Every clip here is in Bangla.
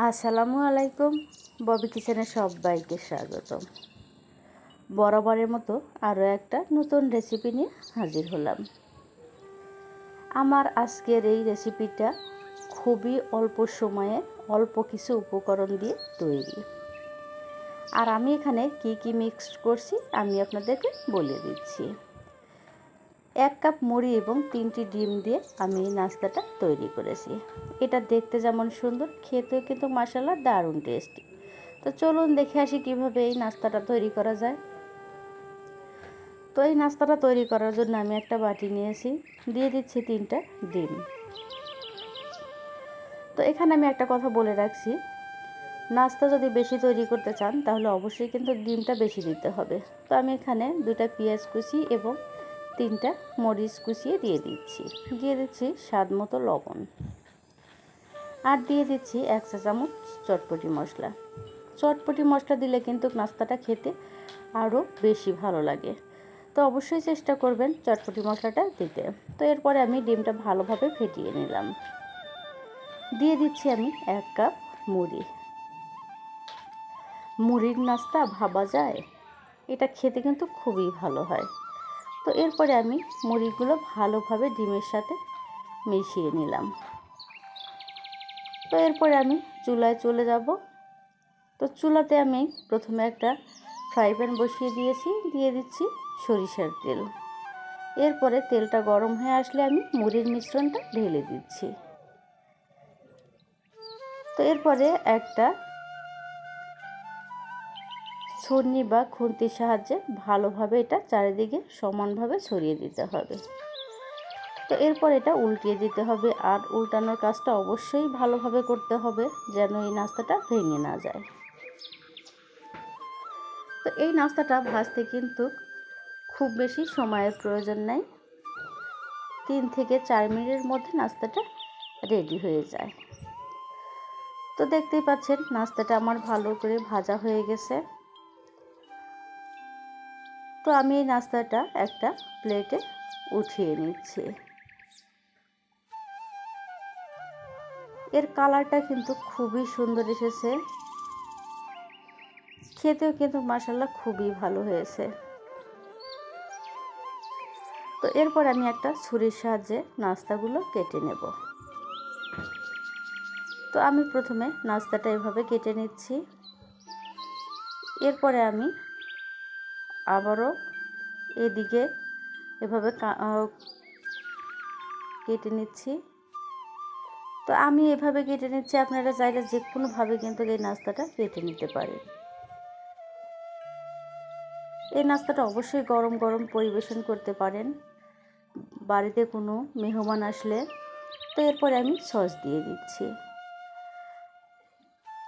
আসসালামু আলাইকুম। ববি কিচেনে সবাইকে স্বাগতম। বরাবরের মতো আরও একটা নতুন রেসিপি নিয়ে হাজির হলাম। আমার আজকের এই রেসিপিটা খুবই অল্প সময়ে অল্প কিছু উপকরণ দিয়ে তৈরি। আর আমি এখানে কি কি মিক্সড করছি আমি আপনাদেরকে বলে দিচ্ছি। 1 কাপ মুড়ি এবং 3টি ডিম দিয়ে আমি এই নাস্তাটা তৈরি করেছি। এটা দেখতে যেমন সুন্দর, খেতেও কিন্তু মাশাআল্লাহ দারুণ টেস্টি। তো চলুন দেখে আসি কিভাবে এই নাস্তাটা তৈরি করা যায়। তো এই নাস্তাটা তৈরি করার জন্য আমি একটা বাটি নিয়েছি, দিয়ে দিচ্ছি 3টা ডিম। তো এখানে আমি একটা কথা বলে রাখছি, নাস্তা যদি বেশি তৈরি করতে চান তাহলে অবশ্যই কিন্তু ডিমটা বেশি দিতে হবে। তো আমি এখানে 2টা পেঁয়াজ কুচি এবং 3টা মরিচ কুচিয়ে দিয়ে দিচ্ছি স্বাদ মতো লবণ, আর দিয়ে দিচ্ছি 1 চা চামচ চটপটি মশলা। চটপটি মশলা দিলে কিন্তু নাস্তাটা খেতে আরও বেশি ভালো লাগে। তো অবশ্যই চেষ্টা করবেন চটপটি মশলাটা দিতে। তো এরপরে আমি ডিমটা ভালোভাবে ফেটিয়ে নিলাম। দিয়ে দিচ্ছি আমি 1 কাপ মুড়ি। মুড়ির নাস্তা ভাবা যায়, এটা খেতে কিন্তু খুবই ভালো হয়। তো এরপরে আমি মুড়িগুলো ভালোভাবে ডিমের সাথে মিশিয়ে নিলাম। তো এরপরে আমি চুলায় চলে যাব। তো চুলাতে আমি প্রথমে একটা ফ্রাই প্যান বসিয়ে দিয়ে দিচ্ছি সরিষার তেল। এরপরে তেলটা গরম হয়ে আসলে আমি মুড়ির মিশ্রণটা ঢেলে দিচ্ছি। তো এরপরে একটা ছুরি বা খুন্তির সাহায্যে ভালোভাবে এটা চারিদিকে সমানভাবে ছড়িয়ে দিতে হবে। তো এরপর এটা উল্টিয়ে দিতে হবে, আর উল্টানোর কাজটা অবশ্যই ভালোভাবে করতে হবে যেন এই নাস্তাটা ভেঙে না যায়। তো এই নাস্তাটা ভাজতে কিন্তু খুব বেশি সময়ের প্রয়োজন নেই, 3 থেকে 4 মিনিটের মধ্যে নাস্তাটা রেডি হয়ে যায়। তো দেখতেই পাচ্ছেন নাস্তাটা আমার ভালো করে ভাজা হয়ে গেছে। তো আমি এই নাস্তাটা একটা প্লেটে উঠিয়ে নিচ্ছি। এর কালারটা কিন্তু খুবই সুন্দর এসেছে, খেতেও কিন্তু মাশাআল্লাহ খুবই ভালো হয়েছে। তো এরপর আমি একটা ছুরির সাহায্যে নাস্তাগুলো কেটে নেব। তো আমি প্রথমে নাস্তাটা এভাবে কেটে নিচ্ছি। এরপরে আমি আবারও এদিকে এভাবে কেটে নিচ্ছি। তো আমি এভাবে কেটে নিচ্ছি, আপনারা চাইলে যে কোনোভাবে কিন্তু এই নাস্তাটা কেটে নিতে পারেন। এই নাস্তাটা অবশ্যই গরম গরম পরিবেশন করতে পারেন বাড়িতে কোনো মেহমান আসলে। তো এরপরে আমি সস দিয়ে দিচ্ছি।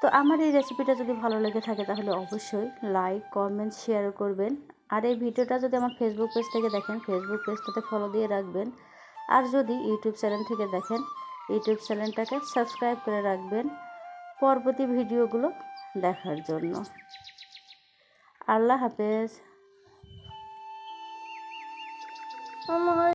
তো আমার এই রেসিপিটা যদি ভালো লেগে থাকে তাহলে অবশ্যই লাইক, কমেন্ট, শেয়ার করবেন। আর এই ভিডিওটা যদি আমার ফেসবুক পেজ থেকে দেখেন, ফেসবুক পেজটাতে ফলো দিয়ে রাখবেন। আর যদি ইউটিউব চ্যানেল থেকে দেখেন, ইউটিউব চ্যানেলটাকে সাবস্ক্রাইব করে রাখবেন পরবর্তী ভিডিওগুলো দেখার জন্য। আল্লাহ হাফেজ।